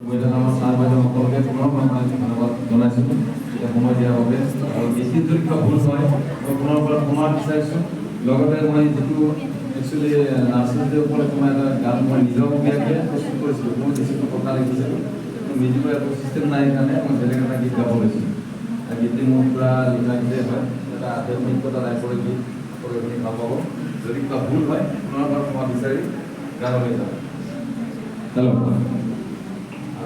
আমাৰ ছাৰ বাইদেউ সকলোকে পুনৰ ধন্যবাদ জনাইছোঁ এতিয়া সময় দিয়াৰ বাবে আৰু বেছি যদি কিবা ভুল হয় মই পুনৰ পৰা ক্ষমা বিচাৰিছোঁ লগতে মই যিটো একচুৱেলি নাৰ্চিছসকলে মই এটা গান মই নিজৰবীয়াকৈ প্ৰস্তুত কৰিছিলোঁ মই যিটো কথা লিখিছিলোঁ মিউজিকৰ একো চিষ্টেম নাই কাৰণে মই বেলেগ এটা গীত গাব লৈছিলোঁ গীতটি মোৰ পূৰা লিখা গীতেই হয় এটা আধ্যাত্মিকতা টাইপৰ গীত সকলোখিনি ভাল পাব যদি কিবা ভুল হয় পুনৰ পৰা ক্ষমা বিচাৰি গানলৈ যাম হেল্ল'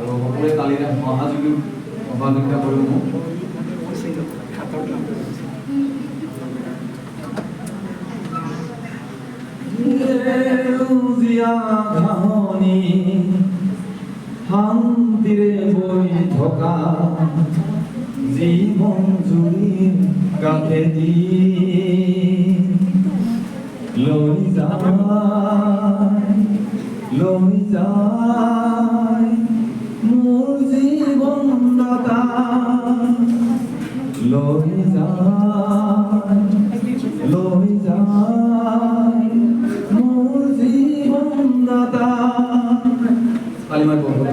আৰু সকলোৱে তালিকা সহযোগিতা কৰিব মোক সেউজীয়া ঘাঁহনি শান্তিৰে বৈ থকা জীৱন জুৰি কাষেদি লৈ যায় মোৰ জীৱন দাতা লৈ যায় মোৰ জীৱন দাতা কালিমাৰ বন্ধু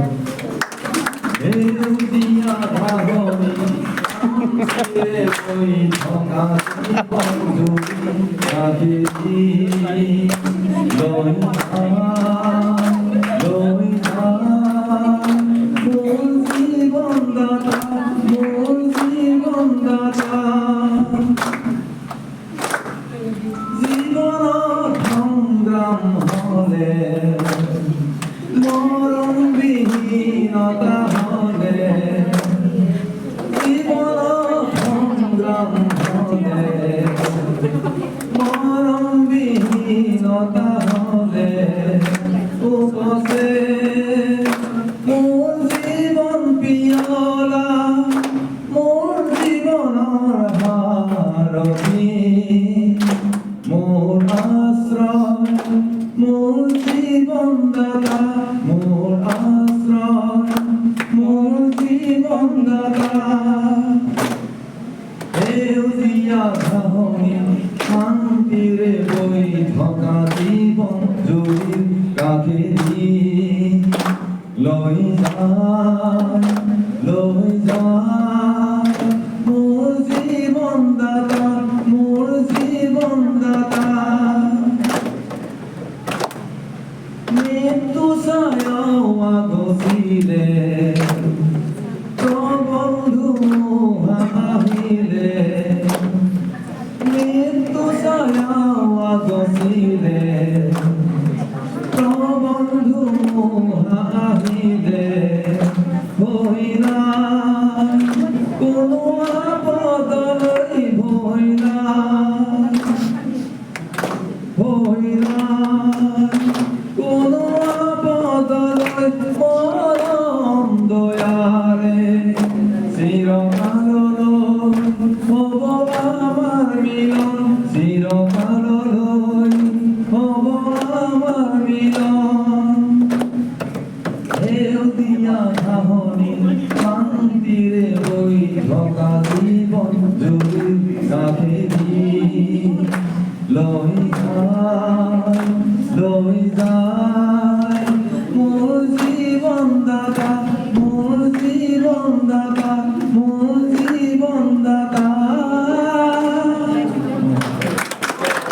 সেউজীয়া ঘাঁহনি শান্তিৰে বৈ থকা জীৱন জুৰি কাষেদি লৈ জীবনত সংগ্ৰাম হলে মৰম বিহীনতা হলে জীবনত সংগ্ৰাম হলে মৰম বিহীনতা হলে উপচে মোৰ জীৱন পিয়লা মোৰ জীৱনৰ ভাৰতী মোৰ আশ্ৰয় মোৰ জীৱন দাতা মোৰ আশ্ৰয় মোৰ জীৱন দাতা সেউজীয়া ঘাঁহনি শান্তিৰে বৈ থকা জীৱন জুৰি কাষেদি লৈ যায় মোৰ জীৱন দাতা মোৰ জীৱন দাতা মৃত্যু ছায়াও আগচিলে প্ৰবন্ধু আহিলে মৃত্যু ছায়াও আগচিলে প্ৰবন্ধু আহিলে হইনা কোনো আপদলৈ ভইনা কোনো আপদলৈ মৰম দয়াৰে চিৰকাললৈ হ'ব আমাৰ মিলন চিৰকাললৈ হ'ব আমাৰ মিলন সেউজীয়া ঘাঁহনি শান্তিৰে বৈ থকা জীৱন জুৰি কাষেদি লৈ যায়